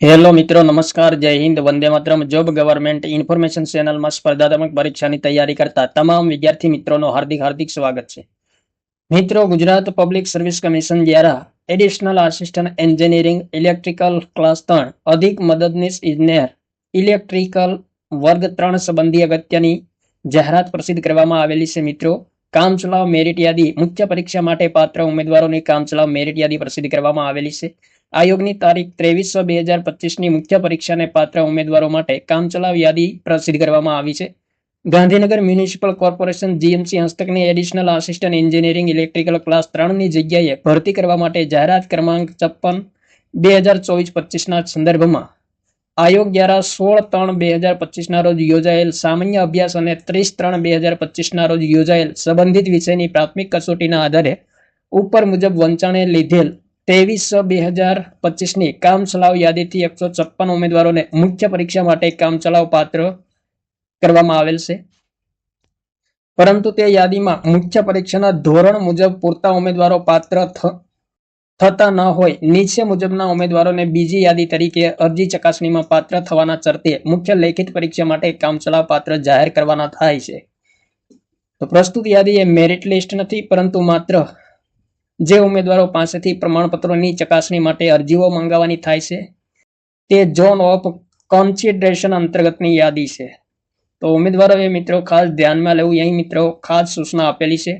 Hello મિત્રો, નમસ્કાર, જય Hind, Vande Mataram. Job government information ચેનલમાં સ્પર્ધાત્મક પરીક્ષાની તૈયારી કરતા તમામ વિદ્યાર્થી મિત્રોનું હાર્દિક સ્વાગત છે. મિત્રો, ગુજરાત પબ્લિક સર્વિસ કમિશન દ્વારા additional assistant engineering electrical class 3 અધિક મદદનીશ ઇજનેર ઇલેક્ટ્રિકલ વર્ગ 3 સંબંધી અગત્યની જાહેરાત પ્રસિદ્ધ કરવામાં આવેલી છે. મિત્રો, કામચલાઉ મેરિટ યાદી મુખ્ય પરીક્ષા માટે પાત્ર ઉમેદવારોની કામચલાઉ મેરિટ યાદી પ્રસિદ્ધ કરવામાં આવેલી છે. આયોગની તારીખ 23/6/2025ની મુખ્ય પરીક્ષાને પાત્ર ઉમેદવારો માટે કામચલાઉ યાદી પ્રસિદ્ધ કરવામાં આવી છે. ગાંધીનગર મ્યુનિસિપલ કોર્પોરેશન જીએમસી હસ્તકની additional assistant engineering electrical class 3ની જગ્યાએ ભરતી કરવા માટે જાહેરાત ક્રમાંક 56/2024-25ના સંદર્ભમાં આયોગ દ્વારા 16/3/2025ના રોજ યોજાયેલ સામાન્ય અભ્યાસ અને 30/3/2025ના રોજ યોજાયેલ સંબંધિત વિષયની પ્રાથમિક કસોટીના આધારે ઉપર મુજબ વંચાણે લીધેલ 23/6/2025ની કામચલાઉ યાદીથી 156 ઉમેદવારોને મુખ્ય પરીક્ષા માટે કામચલાઉ પાત્ર કરવામાં આવેલ છે. પરંતુ તે યાદીમાં મુખ્ય પરીક્ષાના ધોરણ મુજબ પૂરતા ઉમેદવારો પાત્ર થતા ન હોય નીચે મુજબના ઉમેદવારોને બીજી યાદી તરીકે અરજી ચકાસણીમાં પાત્ર થવાના શરતે મુખ્ય લેખિત પરીક્ષા માટે કામચલાઉ પાત્ર જાહેર કરવાના થાય છે. તો પ્રસ્તુત યાદી એ મેરિટ લિસ્ટ નથી, પરંતુ માત્ર જે ઉમેદવારો પાસેથી પ્રમાણપત્રોની ચકાસણી માટે અરજીઓ મંગાવવાની થાય છે તે ઝોન ઓફ કન્સિડરેશન અંતર્ગતની યાદી છે. તો ઉમેદવારોએ મિત્રો ખાસ ધ્યાનમાં લેવું, અહીં મિત્રો ખાસ સૂચના આપેલી છે.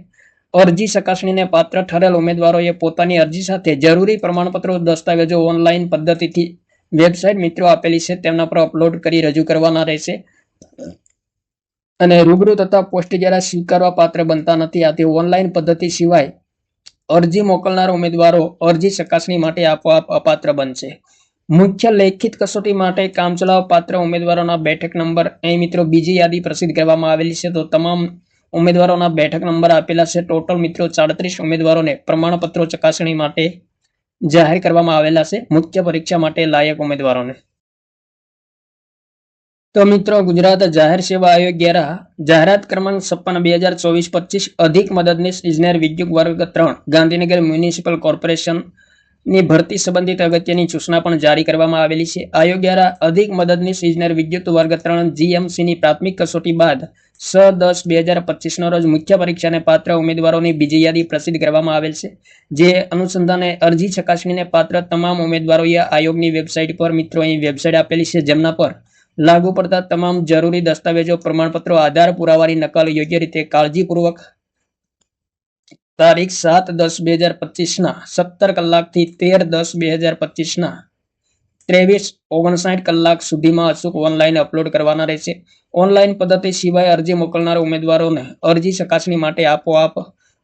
અરજી ચકાસણીને પાત્ર ઠરેલ ઉમેદવારોએ પોતાની અરજી સાથે જરૂરી પ્રમાણપત્રો દસ્તાવેજો ઓનલાઈન પદ્ધતિથી વેબસાઇટ મિત્રો આપેલી છે તેમના પર અપલોડ કરી રજૂ કરવાના રહેશે અને રૂબરૂ તથા પોસ્ટ દ્વારા સ્વીકારવા પાત્ર બનતા નથી. આથી ઓનલાઈન પદ્ધતિ સિવાય અરજી મોકલનાર ઉમેદવારો અરજી ચકાસણી માટે આપોઆપ અપાત્ર બનશે. મુખ્ય લેખિત કસોટી માટે કામચલાઉ પાત્ર ઉમેદવારોના બેઠક નંબર અહીં મિત્રો બીજી યાદી પ્રસિદ્ધ કરવામાં આવેલી છે. તો તમામ ઉમેદવારોના બેઠક નંબર આપેલા છે. ટોટલ મિત્રો 37 ઉમેદવારોને પ્રમાણપત્રો ચકાસણી માટે જાહેર કરવામાં આવેલા છે, મુખ્ય પરીક્ષા માટે લાયક ઉમેદવારોને. તો મિત્રો, ગુજરાત જાહેર સેવા આયોગ દ્વારા જાહેરાત ક્રમાંક 56/2024-25 અધિક મદદનીશ ઇજનેર વિદ્યુત વર્ગ 3 ગાંધીનગર મ્યુનિસિપલ કોર્પોરેશન ની ભરતી સંબંધિત અગત્યની સૂચના પણ જારી કરવામાં આવેલી છે. આયોગ દ્વારા અધિક મદદનીશ ઇજનેર વિદ્યુત વર્ગ 3 જીએમસીની પ્રાથમિક કસોટી બાદ 6/10/2025ના રોજ મુખ્ય પરીક્ષાને પાત્ર ઉમેદવારોની બીજી યાદી પ્રસિદ્ધ કરવામાં આવેલ છે. જે અનુસંધાને અરજી ચકાસણીને પાત્ર તમામ ઉમેદવારોએ આયોગની વેબસાઇટ પર મિત્રો અહીં વેબસાઇટ આપેલી છે, જેમના પર લાગુ પડતા તમામ જરૂરી દસ્તાવેજો, પ્રમાણપત્રો, આધાર પુરાવાની નકલ યોગ્ય રીતે કાળજીપૂર્વક તારીખ 7/10/2025ના 17 કલાકથી 13/10/2025ના 23:59 કલાક સુધીમાં અચૂક ઓનલાઈન અપલોડ કરવાના રહેશે. ઓનલાઈન પદ્ધતિ સિવાય અરજી મોકલનાર ઉમેદવારોને અરજી ચકાસણી માટે આપોઆપ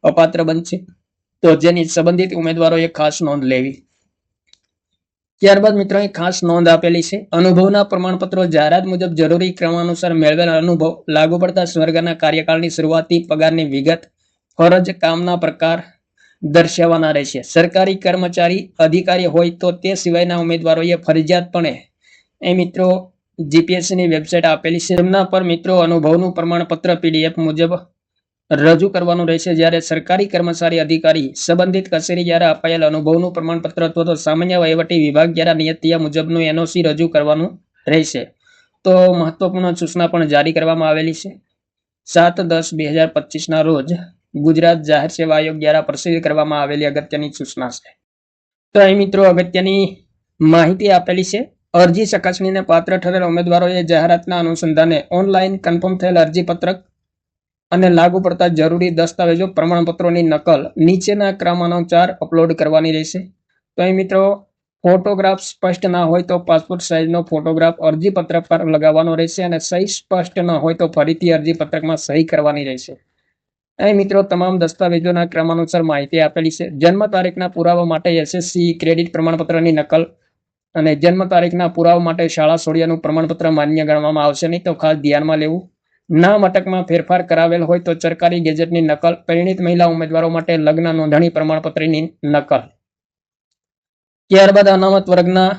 અપાત્ર બનશે, તો જેની સંબંધિત ઉમેદવારોએ ખાસ નોંધ લેવી. ત્યારબાદ મિત્રો ખાસ નોંધ આપેલી છે. અનુભવના પ્રમાણપત્રો જાહેરાત મુજબ જરૂરી ક્રમાનુસાર મેળવેલ અનુભવ, લાગુ પડતા સ્વર્ગના કાર્યકાળની શરૂઆતી પગારની વિગત, ફરજ કામના પ્રકાર દર્શાવવાના રહેશે. સરકારી કર્મચારી અધિકારી હોય તો તે સિવાયના ઉમેદવારોએ ફરજિયાતપણે એ મિત્રો જીપીએસસીની વેબસાઇટ આપેલી છે, તેમના પર મિત્રો અનુભવનું પ્રમાણપત્ર પીડીએફ મુજબ રજૂ કરવાનું રહેશે. જ્યારે સરકારી કર્મચારી અધિકારી સંબંધિત કચેરી દ્વારા અપાયેલ અનુભવનું પ્રમાણપત્ર અથવા તો સામાન્ય વહીવટી વિભાગ દ્વારા નિયત મુજબનું એનઓસી રજૂ કરવાનું રહેશે. તો મહત્વપૂર્ણ સૂચના પણ જારી કરવામાં આવેલી છે. 7/10/2025ના રોજ ગુજરાત જાહેર સેવા આયોગ દ્વારા પ્રસિદ્ધ કરવામાં આવેલી અગત્યની સૂચના છે. તો અહીં મિત્રો અગત્યની માહિતી આપેલી છે. અરજી ચકાસણીને પાત્ર ઠરેલ ઉમેદવારોએ જાહેરાતના અનુસંધાને ઓનલાઈન કન્ફર્મ થયેલ અરજીપત્રક અને લાગુ પડતા જરૂરી દસ્તાવેજો, પ્રમાણપત્રોની નકલ નીચેના ક્રમાનુસાર અપલોડ કરવાની રહેશે. તો અહીં મિત્રો ફોટોગ્રાફ સ્પષ્ટ ના હોય તો પાસપોર્ટ સાઇઝનો ફોટોગ્રાફ અરજીપત્રક પર લગાવવાનો રહેશે અને સહી સ્પષ્ટ ન હોય તો ફરીથી અરજીપત્રકમાં સહી કરવાની રહેશે. અહીં મિત્રો તમામ દસ્તાવેજોના ક્રમાનુસાર માહિતી આપેલી છે. જન્મ તારીખના પુરાવા માટે એસએસસી ક્રેડિટ પ્રમાણપત્રની નકલ અને જન્મ તારીખના પુરાવા માટે શાળા છોડ્યાનું પ્રમાણપત્ર માન્ય ગણવામાં આવશે નહીં, તો ખાસ ધ્યાનમાં લેવું. નામ અટકમાં ફેરફાર કરાવેલ હોય તો સરકારી ગેજેટની નકલ. પરિણીત મહિલા ઉમેદવારો માટે લગ્ન નોંધણી પ્રમાણપત્રની નકલ. ત્યારબાદ અનામત વર્ગના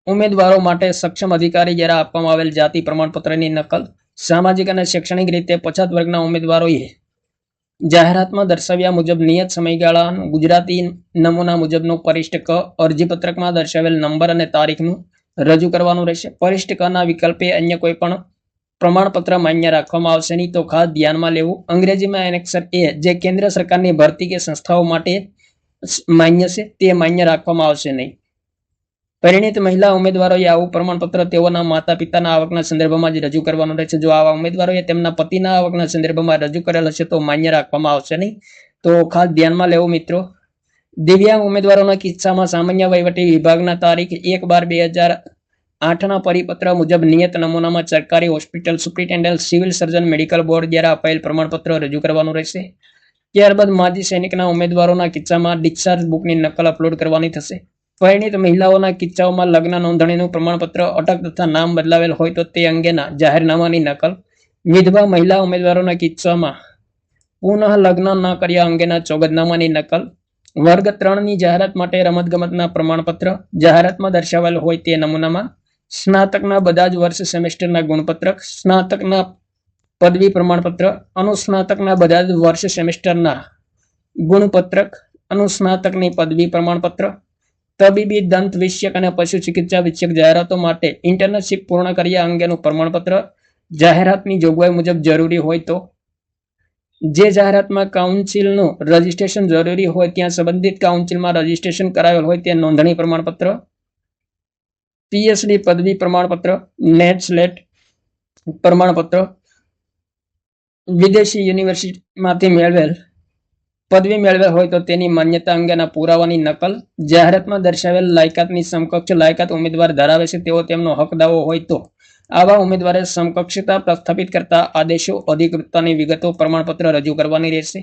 ઉમેદવારો માટે સક્ષમ અધિકારી દ્વારા આપવામાં આવેલ જાતિ પ્રમાણપત્રની નકલ. સામાજિક અને શૈક્ષણિક રીતે પછાત વર્ગના ઉમેદવારોએ જાહેરાતમાં દર્શાવ્યા મુજબ નિયત સમયગાળાનું ગુજરાતી નમૂના મુજબનું પરિશિષ્ટ ક અરજીપત્રકમાં દર્શાવેલ નંબર અને તારીખનું રજૂ કરવાનું રહેશે. પરિશિષ્ટ કના વિકલ્પે અન્ય કોઈ પણ પ્રમાણપત્ર માન્ય રાખવામાં આવશે નહીં. તો ખાસ ધ્યાનમાં લેવું, અંગ્રેજીમાં એનેક્સર એ જે કેન્દ્ર સરકારની ભરતી કે સંસ્થાઓ માટે માન્ય છે તે માન્ય રાખવામાં આવશે નહીં. પરિણીત મહિલા ઉમેદવારોએ આવું પ્રમાણપત્ર તેઓના માતા પિતાના આવકના સંદર્ભમાં જ રજૂ કરવાનું રહેશે. જો આવા ઉમેદવારોએ તેમના પતિના આવકના સંદર્ભમાં રજૂ કરેલ હશે તો માન્ય રાખવામાં આવશે નહીં. તો ખાસ ધ્યાનમાં લેવું મિત્રો. દિવ્યાંગ ઉમેદવારોના કિસ્સામાં સામાન્ય વહીવટી વિભાગના તારીખ 1/12/2008ના પરિપત્ર મુજબ નિયત નમૂનામાં સરકારી hospital superintendent, civil surgeon, medical board દ્વારા અપાયેલ પ્રમાણપત્ર રજૂ કરવાનું રહેશે. ત્યારબાદ માજી સૈનિકના ઉમેદવારોના કિસ્સામાં ડિસ્ચાર્જ બુકની નકલ અપલોડ કરવાની થશે. પરિણીત મહિલાઓના કિસ્સાઓમાં લગ્ન નોંધણીનું પ્રમાણપત્ર અટક તથા નામ બદલાવેલ હોય તો તે અંગેના જાહેરનામાની નકલ. વિધવા મહિલા ઉમેદવારોના કિસ્સામાં પુનઃ લગ્ન ન કર્યા અંગેના ચોગંદનામાની નકલ. વર્ગ 3ની જાહેરાત માટે રમતગમતના પ્રમાણપત્ર જાહેરાતમાં દર્શાવેલ હોય તે નમૂનામાં. સ્નાતકના બધા જ વર્ષ સેમેસ્ટરના ગુણપત્રક, સ્નાતકના પદવી પ્રમાણપત્ર, અનુસ્નાતકના બધા જ વર્ષ સેમેસ્ટરના ગુણપત્રક, અનુસ્નાતકની પદવી પ્રમાણપત્ર, તબીબી, દંત વિષયક અને પશુ ચિકિત્સા વિષયક જાહેરાતો માટે ઇન્ટર્નશીપ પૂર્ણ કર્યા અંગેનું પ્રમાણપત્ર જાહેરાતની જોગવાઈ મુજબ જરૂરી હોય તો. જે જાહેરાતમાં કાઉન્સિલનું રજીસ્ટ્રેશન જરૂરી હોય ત્યાં સંબંધિત કાઉન્સિલમાં રજીસ્ટ્રેશન કરાવેલ હોય તે નોંધણી પ્રમાણપત્ર, પીએચડી પદવી પ્રમાણપત્ર, નેટ સ્લેટ પ્રમાણપત્ર, વિદેશી યુનિવર્સિટીમાંથી મેળવેલ પદવી મેળવેલ હોય તો તેની માન્યતા અંગેના પુરાવાની નકલ. જાહેરાતમાં દર્શાવેલ લાયકાતની સમકક્ષ લાયકાત ઉમેદવાર ધરાવે છે તેવો તેમનો હક દાવો હોય તો આવા ઉમેદવારે સમકક્ષતા પ્રસ્થાપિત કરતા આદેશો, અધિકૃતતાની વિગતો, પ્રમાણપત્ર રજૂ કરવાની રહેશે.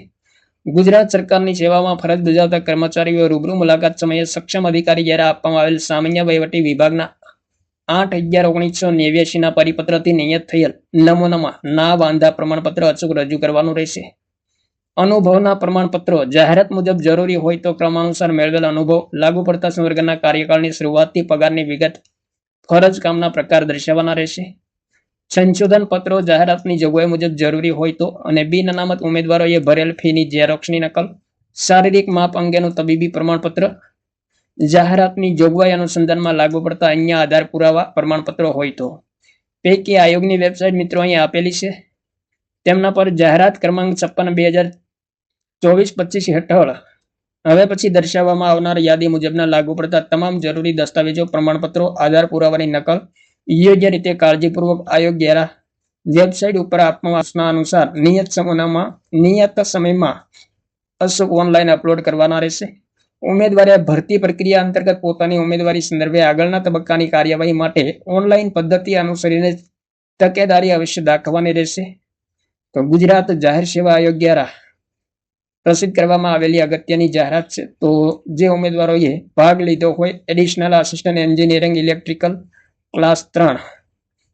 ગુજરાત સરકારની સેવામાં ફરજ બજાવતા કર્મચારીઓ રૂબરૂ મુલાકાત સમયે સક્ષમ અધિકારી દ્વારા આપવામાં આવેલ સામાન્ય વહીવટી વિભાગના 8/11/1989ના પરિપત્રથી નિયત થયેલ નમૂનામાં ના વાંધા પ્રમાણપત્ર અચૂક રજૂ કરવાનું રહેશે. અનુભવના પ્રમાણપત્રો જાહેરાત મુજબ જરૂરી હોય તો ક્રમાનુસાર મેળવેલ અનુભવ, લાગુ પડતા સંવર્ગના કાર્યકાળની શરૂઆતથી પગારની વિગત, ફરજ કામના પ્રકાર દર્શાવવાના રહેશે. સંશોધન પત્રો જાહેરાતની જોગવાઈ મુજબ જરૂરી હોય તો અને બિન અનામત ઉમેદવારોએ ભરેલ ફીની ઝેરોક્ષની નકલ. શારીરિક માપ અંગેનું તબીબી પ્રમાણપત્ર જાહેરાતની જોગવાઈ અનુસંધાનમાં લાગુ પડતા અન્ય આધાર પુરાવા પ્રમાણપત્રો હોય તો. પૈકી આયોગની વેબસાઇટ મિત્રો અહીં આપેલી છે. તેમના પર જાહેરાત ક્રમાંક 56/2024-25 હેઠળ હવે પછી દર્શાવવામાં આવનાર યાદી મુજબના લાગુ પડતા તમામ જરૂરી દસ્તાવેજો, પ્રમાણપત્રો, આધાર પુરાવાની નકલ યોગ્ય રીતે કાળજીપૂર્વક આયોગ દ્વારા વેબસાઇટ ઉપર આપવામાં અનુસાર નિયત સમયમાં અચૂક ઓનલાઈન અપલોડ કરવાના રહેશે. ઉમેદવારે ભરતી પ્રક્રિયા અંતર્ગત પોતાની ઉમેદવારી સંદર્ભે આગળના તબક્કાની કાર્યવાહી માટે ઓનલાઈન પદ્ધતિ અનુસરીને તકેદારી અવશ્ય દાખવવાની રહેશે. તો ગુજરાત જાહેર સેવા આયોગ દ્વારા પ્રસિદ્ધ કરવામાં આવેલી અગત્યની જાહેરાત છે. તો જે ઉમેદવારોએ ભાગ લીધો હોય additional assistant engineering electrical class 3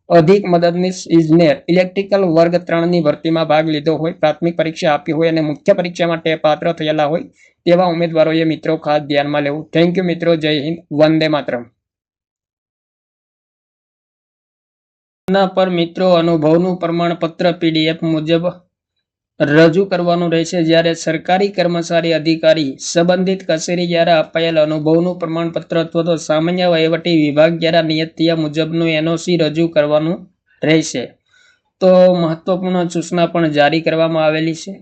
અધિક મદદનીશ ઇજનેર ઇલેક્ટ્રિકલ વર્ગ 3ની ભરતીમાં ભાગ લીધો હોય, પ્રાથમિક પરીક્ષા આપી હોય અને મુખ્ય પરીક્ષા માટે પાત્ર થયેલા હોય તેવા ઉમેદવારોએ મિત્રો ખાસ ધ્યાનમાં લેવું. થેન્ક યુ મિત્રો. જય હિન્દ. વંદે માતરમ. ના પર મિત્રો અનુભવનું પ્રમાણપત્ર પીડીએફ મુજબ રજૂ કરવાનું રહેશે. જ્યારે સરકારી કર્મચારી અધિકારી સંબંધિત કચેરી દ્વારા અપાયેલ અનુભવનું પ્રમાણપત્ર અથવા તો સામાન્ય વહીવટી વિભાગ દ્વારા નિયત થયા મુજબનું એનઓસી રજૂ કરવાનું રહેશે. તો મહત્વપૂર્ણ સૂચના પણ જારી કરવામાં આવેલી છે.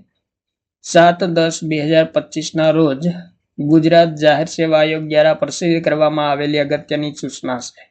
7/10/2025ના રોજ ગુજરાત જાહેર સેવા આયોગ દ્વારા પ્રસિદ્ધ કરવામાં આવેલી અગત્યની સૂચના છે.